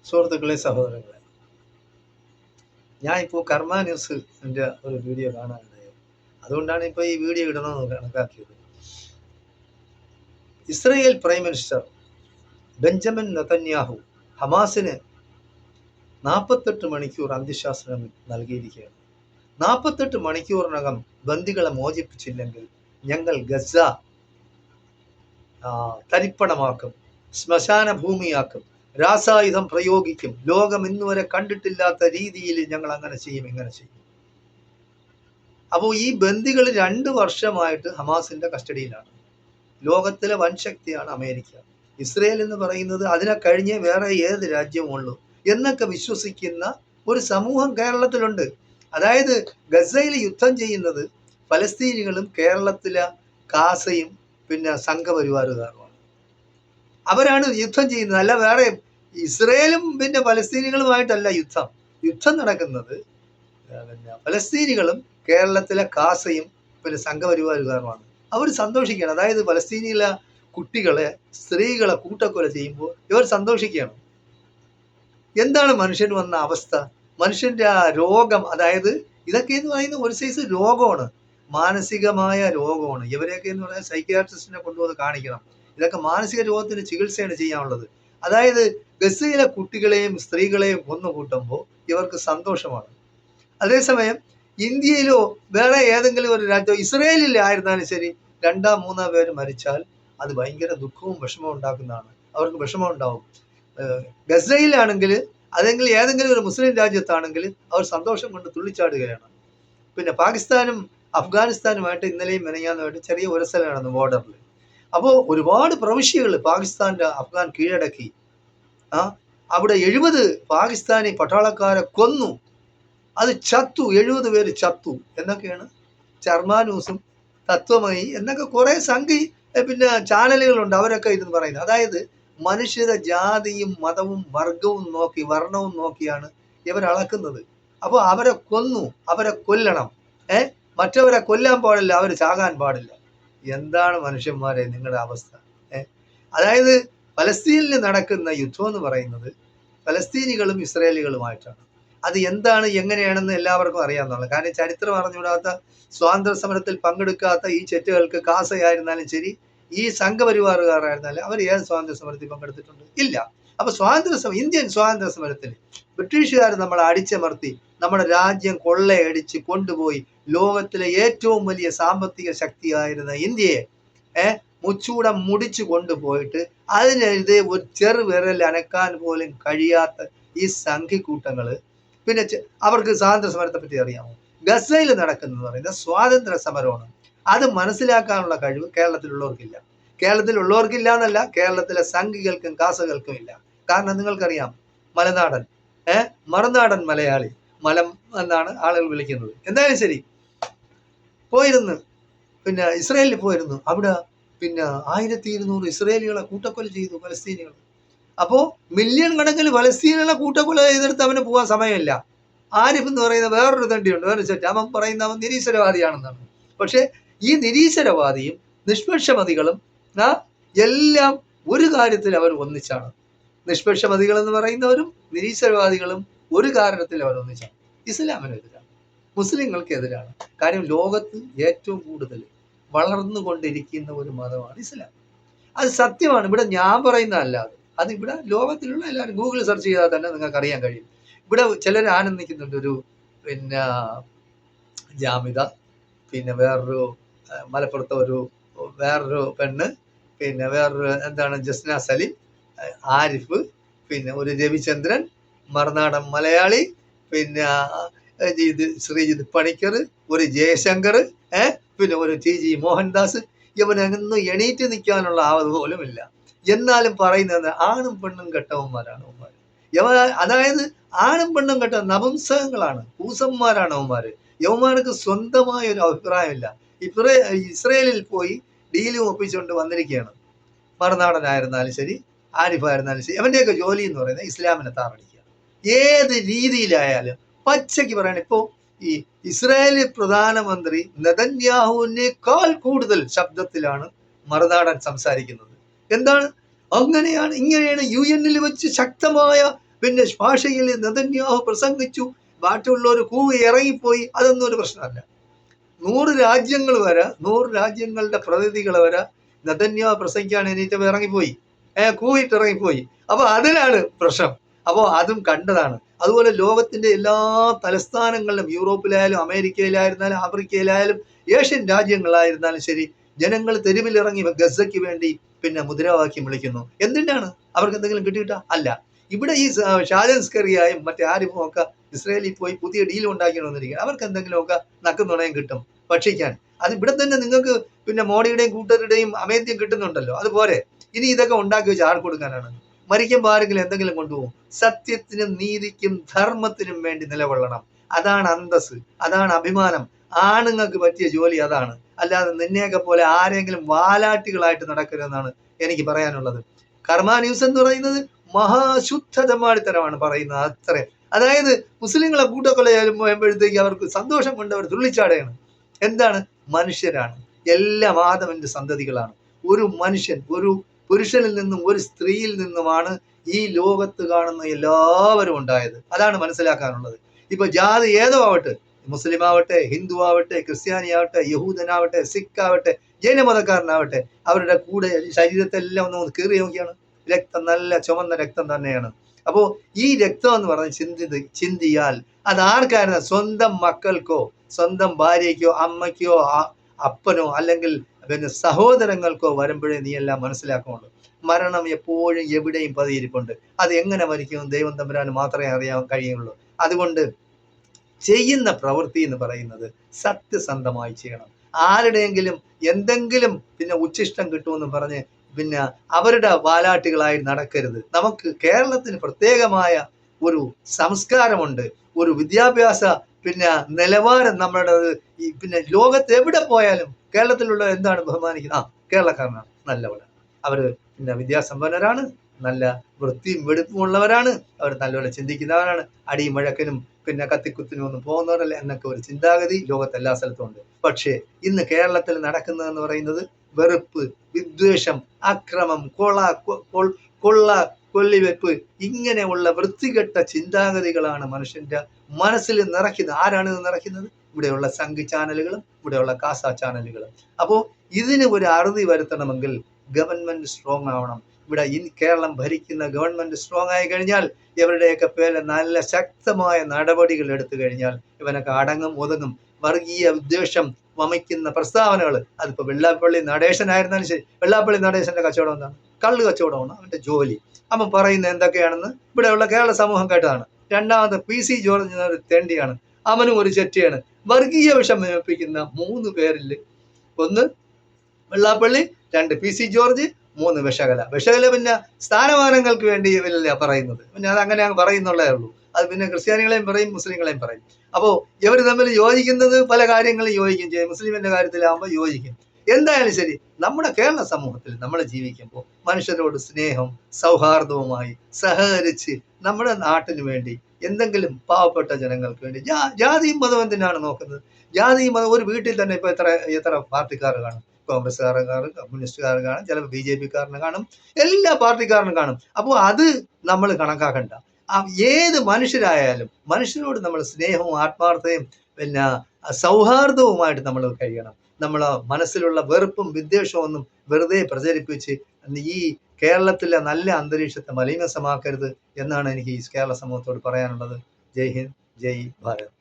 സുഹൃത്തുക്കളെ, സഹോദരങ്ങളെ, ഞാൻ ഇപ്പോൾ കർമ്മ ന്യൂസിൻ്റെ ഒരു വീഡിയോ കാണാനുണ്ടായത്. അതുകൊണ്ടാണ് ഇപ്പോൾ ഈ വീഡിയോ ഇടണമെന്ന് കണക്കാക്കിയത്. Israel prime minister Benjamin Netanyahu ഹമാസിന് 48 മണിക്കൂർ അന്ത്യശാസനം നൽകിയിരിക്കുകയാണ്. 48 മണിക്കൂറിനകം ബന്ദികളെ മോചിപ്പിച്ചില്ലെങ്കിൽ ഞങ്ങൾ ഗസ തരിപ്പണമാക്കും, ശ്മശാന ഭൂമിയാക്കും, രാസായുധം പ്രയോഗിക്കും, ലോകം ഇന്നുവരെ കണ്ടിട്ടില്ലാത്ത രീതിയിൽ ഞങ്ങൾ അങ്ങനെ ചെയ്യും, ഇങ്ങനെ ചെയ്യും. അപ്പോൾ ഈ ബന്ദികൾ 2 വർഷമായിട്ട് ഹമാസിന്റെ കസ്റ്റഡിയിലാണ്. ലോകത്തിലെ വൻ ശക്തിയാണ് അമേരിക്ക. ഇസ്രയേൽ എന്ന് പറയുന്നത് അതിനെ കഴിഞ്ഞേ വേറെ ഏത് രാജ്യവും ഉള്ളൂ എന്നൊക്കെ വിശ്വസിക്കുന്ന ഒരു സമൂഹം കേരളത്തിലുണ്ട്. അതായത് ഗസയിൽ യുദ്ധം ചെയ്യുന്നത് ഫലസ്തീനികളും കേരളത്തിലെ കാസയും പിന്നെ സംഘപരിവാറുകാരുമാണ്. അവരാണ് യുദ്ധം ചെയ്യുന്നത്, അല്ല വേറെ. ഇസ്രയേലും പിന്നെ ഫലസ്തീനികളുമായിട്ടല്ല യുദ്ധം നടക്കുന്നത്. പിന്നെ ഫലസ്തീനികളും കേരളത്തിലെ കാസയും പിന്നെ സംഘപരിവാറുകാരുമാണ്. അവർ സന്തോഷിക്കുകയാണ്. അതായത് ഫലസ്തീനിലെ കുട്ടികളെ, സ്ത്രീകളെ കൂട്ടക്കൊല ചെയ്യുമ്പോൾ ഇവർ സന്തോഷിക്കുകയാണ്. എന്താണ് മനുഷ്യന് വന്ന അവസ്ഥ? മനുഷ്യന്റെ ആ രോഗം, അതായത് ഇതൊക്കെ എന്ന് പറയുന്നത് ഒരു സൈസ് രോഗമാണ്, മാനസികമായ രോഗമാണ്. ഇവരെയൊക്കെ എന്ന് പറഞ്ഞാൽ സൈക്യാട്രിസ്റ്റിനെ കൊണ്ടുവന്ന് കാണിക്കണം. ഇതൊക്കെ മാനസിക രോഗത്തിന് ചികിത്സയാണ് ചെയ്യാനുള്ളത്. അതായത് ഗസയിലെ കുട്ടികളെയും സ്ത്രീകളെയും കൊന്നുകൂട്ടുമ്പോൾ ഇവർക്ക് സന്തോഷമാണ്. അതേസമയം ഇന്ത്യയിലോ വേറെ ഏതെങ്കിലും ഒരു രാജ്യമോ ഇസ്രയേലിൽ ആയിരുന്നാലും ശരി 2-3 പേര് മരിച്ചാൽ അത് ഭയങ്കര ദുഃഖവും വിഷമവും ഉണ്ടാക്കുന്നതാണ്. അവർക്ക് വിഷമം ഉണ്ടാവും. ഗസയിലാണെങ്കിൽ, അതെങ്കിൽ ഏതെങ്കിലും ഒരു മുസ്ലിം രാജ്യത്താണെങ്കിൽ അവർ സന്തോഷം കൊണ്ട് തുള്ളിച്ചാടുകയാണ്. പിന്നെ പാകിസ്ഥാനും അഫ്ഗാനിസ്ഥാനുമായിട്ട് ഇന്നലെയും മെനഞ്ഞാന്നുമായിട്ട് ചെറിയ ഉരസൽ നടന്നു ബോർഡറിൽ. അപ്പോൾ ഒരുപാട് പ്രവിശ്യകൾ പാകിസ്ഥാൻ്റെ അഫ്ഗാൻ കീഴടക്കി. അവിടെ 70 പാകിസ്ഥാനി പട്ടാളക്കാരെ കൊന്നു. അത് ചത്തു, 70 പേര് ചത്തു എന്നൊക്കെയാണ് കർമ്മ ന്യൂസും തത്വമയി എന്നൊക്കെ കുറേ പിന്നെ ചാനലുകളുണ്ട്, അവരൊക്കെ ഇതെന്ന് പറയുന്നത്. അതായത് മനുഷ്യരുടെ ജാതിയും മതവും വർഗവും നോക്കി, വർണ്ണവും നോക്കിയാണ് ഇവർ അളക്കുന്നത്. അപ്പോൾ അവരെ കൊന്നു, അവരെ കൊല്ലണം. മറ്റവരെ കൊല്ലാൻ പാടില്ല, അവർ ചാകാൻ പാടില്ല. എന്താണ് മനുഷ്യന്മാരെ നിങ്ങളുടെ അവസ്ഥ? അതായത് ഫലസ്തീനിൽ നടക്കുന്ന യുദ്ധം എന്ന് പറയുന്നത് ഫലസ്തീനികളും ഇസ്രയേലികളുമായിട്ടാണ്. അത് എന്താണ്, എങ്ങനെയാണെന്ന് എല്ലാവർക്കും അറിയാവുന്നതാണ്. കാരണം ചരിത്രം അറിഞ്ഞുകൂടാത്ത, സ്വാതന്ത്ര്യ സമരത്തിൽ പങ്കെടുക്കാത്ത ഈ ചെറ്റുകൾക്ക് കാസയായിരുന്നാലും ശരി, ഈ സംഘപരിവാറുകാരായിരുന്നാലും അവർ ഏത് സ്വാതന്ത്ര്യ സമരത്തിൽ പങ്കെടുത്തിട്ടുണ്ട്? ഇല്ല. അപ്പൊ ഇന്ത്യൻ സ്വാതന്ത്ര്യ സമരത്തിൽ ബ്രിട്ടീഷുകാർ നമ്മളെ അടിച്ചമർത്തി നമ്മുടെ രാജ്യം കൊള്ളയടിച്ച് കൊണ്ടുപോയി ലോകത്തിലെ ഏറ്റവും വലിയ സാമ്പത്തിക ശക്തിയായിരുന്ന ഇന്ത്യയെ മുച്ചൂടം മുടിച്ചു കൊണ്ടുപോയിട്ട് അതിനെതിരെ ഒരു ചെറുവിരൽ അനക്കാൻ പോലും കഴിയാത്ത ഈ സംഘിക്കൂട്ടങ്ങള് പിന്നെ അവർക്ക് സ്വാതന്ത്ര്യ സമരത്തെ പറ്റി അറിയാമോ? ഗസയിൽ നടക്കുന്നത് പറയുന്നത് സ്വാതന്ത്ര്യ സമരമാണ്. അത് മനസ്സിലാക്കാനുള്ള കഴിവ് കേരളത്തിലുള്ളവർക്കില്ല എന്നല്ല, കേരളത്തിലെ സംഘികൾക്കും കാസകൾക്കും ഇല്ല. കാരണം നിങ്ങൾക്കറിയാം, മലനാടൻ മറുനാടൻ മലയാളി, മലം എന്നാണ് ആളുകൾ വിളിക്കുന്നത്. എന്തായാലും ശരി, പോയിരുന്നു, പിന്നെ ഇസ്രയേലിൽ പോയിരുന്നു. അവിടെ പിന്നെ 1200 ഇസ്രയേലികളെ കൂട്ടക്കൊല ചെയ്തു ഫലസ്തീനികൾ. അപ്പോൾ മില്യൺ കണക്കിന് ഫലസ്തീനികളെ കൂട്ടക്കൊല ചെയ്തെടുത്ത് അവന് പോകാൻ സമയമില്ല. ആരിഫ് എന്ന് പറയുന്ന വേറൊരു തണ്ടിയുണ്ട്, വേറൊരു സെറ്റ്. അവൻ പറയുന്ന അവൻ നിരീശ്വരവാദിയാണെന്നാണ്. പക്ഷെ ഈ നിരീശ്വരവാദിയും നിഷ്പക്ഷമതികളും എല്ലാം ഒരു കാര്യത്തിൽ അവർ ഒന്നിച്ചാണ്. നിഷ്പക്ഷമതികൾ എന്ന് പറയുന്നവരും നിരീശ്വരവാദികളും ഒരു കാരണത്തിൽ അവർ ഒന്നിച്ചാണ്. ഇസ്ലാമിനെതിരാണ്, മുസ്ലിങ്ങൾക്കെതിരാണ്. കാര്യം ലോകത്ത് ഏറ്റവും കൂടുതൽ വളർന്നുകൊണ്ടിരിക്കുന്ന ഒരു മതമാണ് ഇസ്ലാം. അത് സത്യമാണ്. ഇവിടെ ഞാൻ പറയുന്നതല്ല, അത് ഇവിടെ ലോകത്തിലുള്ള എല്ലാവരും ഗൂഗിൾ സെർച്ച് ചെയ്താൽ തന്നെ നിങ്ങൾക്ക് അറിയാൻ കഴിയും. ഇവിടെ ചിലർ ആനന്ദിക്കുന്നുണ്ട്. ഒരു പിന്നെ ജാമിദ, പിന്നെ വേറൊരു മലപ്പുറത്തെ വേറൊരു പെണ്ണ്, പിന്നെ വേറൊരു എന്താണ് ജസ്ന സലീം, ആരിഫ്, പിന്നെ ഒരു രവിചന്ദ്രൻ, മറുനാടൻ മലയാളി, പിന്നെ ശ്രീജിത്ത് പണിക്കർ, ഒരു ജയശങ്കർ, പിന്നെ ഒരു TG മോഹൻദാസ്. ഇവനൊന്നും എണീറ്റ് നിൽക്കാനുള്ള ആവത് പോലും ഇല്ല. എന്നാലും പറയുന്നത് ആണും പെണ്ണും കെട്ടവന്മാരാണ് അവന്മാർ. അതായത് ആണും പെണ്ണും കെട്ട നപുംസകങ്ങളാണ്, കൂസന്മാരാണ് അവന്മാര്. യവന്മാർക്ക് സ്വന്തമായ ഒരു അഭിപ്രായമില്ല. ഇസ്രയേലിൽ പോയി ഡീലും ഒപ്പിച്ചുകൊണ്ട് വന്നിരിക്കുകയാണ്. മറുനാടനായിരുന്നാലും ശരി, ആരിഫായിരുന്നാലും ശരി, അവൻ്റെയൊക്കെ ജോലി എന്ന് പറയുന്നത് ഇസ്ലാമിനെ താറടിക്കുക. ഏത് രീതിയിലായാലും പച്ചയ്ക്ക് പറയണം. ഇപ്പോൾ ഈ ഇസ്രായേലി പ്രധാനമന്ത്രി നെതന്യാഹുവിനേക്കാൾ കൂടുതൽ ശബ്ദത്തിലാണ് മറുനാടൻ സംസാരിക്കുന്നത്. എന്താണ്? ഇങ്ങനെയാണ് UN വെച്ച് ശക്തമായ പിന്നെ ഭാഷയിൽ നെതന്യാഹു പ്രസംഗിച്ചു, ബാക്കിയുള്ളവർ കൂവി ഇറങ്ങിപ്പോയി, അതൊന്നും ഒരു പ്രശ്നമല്ല. 100 രാജ്യങ്ങൾ വരെ, 100 രാജ്യങ്ങളുടെ പ്രതിനിധികൾ വരെ നെതന്യാഹു പ്രസംഗിക്കാൻ എണീറ്റപ്പോൾ ഇറങ്ങിപ്പോയി, കൂവിട്ട് ഇറങ്ങിപ്പോയി. അപ്പൊ അതിനാണ് പ്രശ്നം. അപ്പോൾ അതും കണ്ടതാണ്. അതുപോലെ ലോകത്തിന്റെ എല്ലാ തലസ്ഥാനങ്ങളിലും, യൂറോപ്പിലായാലും അമേരിക്കയിലായിരുന്നാലും ആഫ്രിക്കയിലായാലും ഏഷ്യൻ രാജ്യങ്ങളായിരുന്നാലും ശരി, ജനങ്ങൾ തെരുവിലിറങ്ങി ഗസയ്ക്ക് വേണ്ടി പിന്നെ മുദ്രാവാക്യം വിളിക്കുന്നു. എന്തിനാണ്? അവർക്ക് എന്തെങ്കിലും കിട്ടിയിട്ടാ? അല്ല. ഇവിടെ ഈ ഷാജൻസ്കറിയായും മറ്റേ ആരിഫും ഒക്കെ ഇസ്രയേലിൽ പോയി പുതിയ ഡീൽ ഉണ്ടാക്കിക്കൊണ്ടിരിക്കുക. അവർക്ക് എന്തെങ്കിലുമൊക്കെ നക്കുന്നുണയും കിട്ടും ഭക്ഷിക്കാൻ. അത് ഇവിടെ തന്നെ നിങ്ങൾക്ക് പിന്നെ മോഡിയുടെയും കൂട്ടരുടെയും അമേദ്യം കിട്ടുന്നുണ്ടല്ലോ, അതുപോലെ ഇനി ഇതൊക്കെ ഉണ്ടാക്കി വെച്ച് ആർക്ക് കൊടുക്കാനാണ്? മരിക്കുമ്പോൾ ആരെങ്കിലും എന്തെങ്കിലും കൊണ്ടുപോകും. സത്യത്തിനും നീതിക്കും ധർമ്മത്തിനും വേണ്ടി നിലകൊള്ളണം. അതാണ് അന്തസ്, അതാണ് അഭിമാനം. ആണുങ്ങൾക്ക് പറ്റിയ ജോലി അതാണ്. അല്ലാതെ നിന്നെയൊക്കെ പോലെ ആരെങ്കിലും വാലാട്ടികളായിട്ട് നടക്കരുതെന്നാണ് എനിക്ക് പറയാനുള്ളത്. കർമ്മ ന്യൂസ് എന്ന് പറയുന്നത് മഹാശുദ്ധതമാടിത്തരമാണ് പറയുന്നത്. അത്രയും, അതായത് മുസ്ലിങ്ങളെ കൂട്ടക്കൊല ചെയ്യുമ്പോഴത്തേക്ക് അവർക്ക് സന്തോഷം കൊണ്ട് അവർ തുള്ളിച്ചാടുകയാണ്. എന്താണ്? മനുഷ്യരാണ്, എല്ലാ ആദമിന്റെ സന്തതികളാണ്. ഒരു മനുഷ്യൻ, ഒരു പുരുഷനിൽ നിന്നും ഒരു സ്ത്രീയിൽ നിന്നുമാണ് ഈ ലോകത്ത് കാണുന്ന എല്ലാവരും ഉണ്ടായത്. അതാണ് മനസ്സിലാക്കാനുള്ളത്. ഇപ്പൊ ജാതി ഏതോ ആവട്ടെ, മുസ്ലിം ആവട്ടെ, ഹിന്ദു ആവട്ടെ, ക്രിസ്ത്യാനി ആവട്ടെ, യഹൂദനാവട്ടെ, സിഖ് ആവട്ടെ, ജൈനമതക്കാരനാവട്ടെ, അവരുടെ കൂടെ ശരീരത്തെല്ലാം ഒന്ന് കീറി നോക്കിയാണ് രക്തം, നല്ല ചുവന്ന രക്തം തന്നെയാണ്. അപ്പോ ഈ രക്തം എന്ന് പറഞ്ഞ് ചിന്തിയാൽ അത് ആർക്കായിരുന്നു? സ്വന്തം മക്കൾക്കോ, സ്വന്തം ഭാര്യയ്ക്കോ, അമ്മയ്ക്കോ, അപ്പനോ, അല്ലെങ്കിൽ പിന്നെ സഹോദരങ്ങൾക്കോ വരുമ്പോഴേ നീ എല്ലാം മനസ്സിലാക്കുന്നുള്ളൂ. മരണം എപ്പോഴും എവിടെയും പതിയിരിപ്പുണ്ട്. അത് എങ്ങനെ മരിക്കും ദൈവം തമ്പുരാന് മാത്രമേ അറിയാൻ കഴിയുള്ളൂ. അതുകൊണ്ട് ചെയ്യുന്ന പ്രവൃത്തി എന്ന് പറയുന്നത് സത്യസന്ധമായി ചെയ്യണം. ആരുടെയെങ്കിലും എന്തെങ്കിലും പിന്നെ ഉച്ഛിഷ്ടം കിട്ടുമെന്ന് പറഞ്ഞ് പിന്നെ അവരുടെ വാലാട്ടികളായി നടക്കരുത്. നമുക്ക് കേരളത്തിന് പ്രത്യേകമായ ഒരു സംസ്കാരമുണ്ട്, ഒരു വിദ്യാഭ്യാസ പിന്നെ നിലവാരം നമ്മുടെ പിന്നെ ലോകത്ത് എവിടെ പോയാലും കേരളത്തിലുള്ള എന്താണ് ബഹുമാനിക്കുന്നത്? കേരളക്കാരനാണ്, നല്ലവരാണ്, അവര് പിന്നെ വിദ്യാസമ്പന്നരാണ്, നല്ല വൃത്തിയും വെടുപ്പുമുള്ളവരാണ്, അവർ നല്ലപോലെ ചിന്തിക്കുന്നവരാണ്, അടിയും വഴക്കനും പിന്നെ കത്തിക്കുത്തിനും ഒന്നും പോകുന്നവരല്ല എന്നൊക്കെ ഒരു ചിന്താഗതി ലോകത്ത് എല്ലാ സ്ഥലത്തും ഉണ്ട്. പക്ഷേ ഇന്ന് കേരളത്തിൽ നടക്കുന്നതെന്ന് പറയുന്നത് വെറുപ്പ്, വിദ്വേഷം, അക്രമം, കൊള്ള, കൊല്ലിവെപ്പ്, ഇങ്ങനെയുള്ള വൃത്തികെട്ട ചിന്താഗതികളാണ് മനുഷ്യന്റെ മനസ്സിൽ നിറയ്ക്കുന്നത്. ആരാണ് ഇത് നിറയ്ക്കുന്നത്? ഇവിടെയുള്ള സംഘി ചാനലുകളും ഇവിടെയുള്ള കാസ ചാനലുകളും. അപ്പോൾ ഇതിന് ഒരു അറുതി വരുത്തണമെങ്കിൽ ഗവൺമെന്റ് സ്ട്രോങ് ആവണം. ഇവിടെ കേരളം ഭരിക്കുന്ന ഗവൺമെന്റ് സ്ട്രോങ് ആയി കഴിഞ്ഞാൽ ഇവരുടെയൊക്കെ പേരിൽ നല്ല ശക്തമായ നടപടികൾ എടുത്തു കഴിഞ്ഞാൽ ഇവനൊക്കെ അടങ്ങും ഒതുങ്ങും. വർഗീയ വിദ്വേഷം വമിക്കുന്ന പ്രസ്താവനകൾ, അതിപ്പോ വെള്ളാപ്പള്ളി നടേശനായിരുന്നാലും ശരി, വെള്ളാപ്പള്ളി നടേശന്റെ കച്ചവടം എന്താണ്? കള്ള് കച്ചവടമാണ് അവന്റെ ജോലി. അവൻ പറയുന്നത് എന്തൊക്കെയാണെന്ന് ഇവിടെയുള്ള കേരള സമൂഹം കേട്ടതാണ്. രണ്ടാമത് PC ജോർജ് ഒരു തെണ്ടിയാണ്, അവനും ഒരു ചെറ്റിയാണ്. വർഗീയ വിഷം വമിപ്പിക്കുന്ന 3 പേരിൽ, ഒന്ന് വെള്ളാപ്പള്ളി, 2 PC ജോർജ്, 3 വിശകല പിന്നെ സ്ഥാനമാനങ്ങൾക്ക് വേണ്ടി ഇവരല്ല പറയുന്നത്. പിന്നെ അത് അങ്ങനെ പറയുന്നുള്ളേ ഉള്ളൂ. അത് പിന്നെ ക്രിസ്ത്യാനികളെയും പറയും, മുസ്ലിങ്ങളെയും പറയും. അപ്പോൾ ഇവർ തമ്മിൽ യോജിക്കുന്നത് പല കാര്യങ്ങളും യോജിക്കും ചെയ്യും. മുസ്ലിമിന്റെ കാര്യത്തിലാവുമ്പോൾ യോജിക്കും. എന്തായാലും ശരി, നമ്മുടെ കേരള സമൂഹത്തിൽ നമ്മൾ ജീവിക്കുമ്പോൾ മനുഷ്യരോട് സ്നേഹവും സൗഹാർദ്ദവുമായി സഹകരിച്ച് നമ്മുടെ നാട്ടിന് വേണ്ടി എന്തെങ്കിലും പാവപ്പെട്ട ജനങ്ങൾക്ക് വേണ്ടി, ജാതിയും മതം എന്തിനാണ് നോക്കുന്നത്? ജാതിയും മതം ഒരു വീട്ടിൽ തന്നെ ഇപ്പൊ എത്ര പാർട്ടിക്കാർ കാണും? കോൺഗ്രസ്സുകാരൻ കാണും, കമ്മ്യൂണിസ്റ്റുകാർ കാണും, ചിലപ്പോൾ BJP-കാരന് കാണും, എല്ലാ പാർട്ടിക്കാരനും കാണും. അപ്പോൾ അത് നമ്മൾ കണക്കാക്കണ്ട. ഏത് മനുഷ്യരായാലും മനുഷ്യരോട് നമ്മൾ സ്നേഹവും ആത്മാർത്ഥതയും പിന്നെ സൗഹാർദ്ദവുമായിട്ട് നമ്മൾ കഴിയണം. നമ്മൾ മനസ്സിലുള്ള വെറുപ്പും വിദ്വേഷവും ഒന്നും വെറുതെ പ്രചരിപ്പിച്ച് ഈ കേരളത്തിലെ നല്ല അന്തരീക്ഷത്തെ മലിനസമാക്കരുത് എന്നാണ് എനിക്ക് ഈ കേരള സമൂഹത്തോട് പറയാനുള്ളത്. ജയ് ഹിന്ദ്, ജയ് ഭാരത്.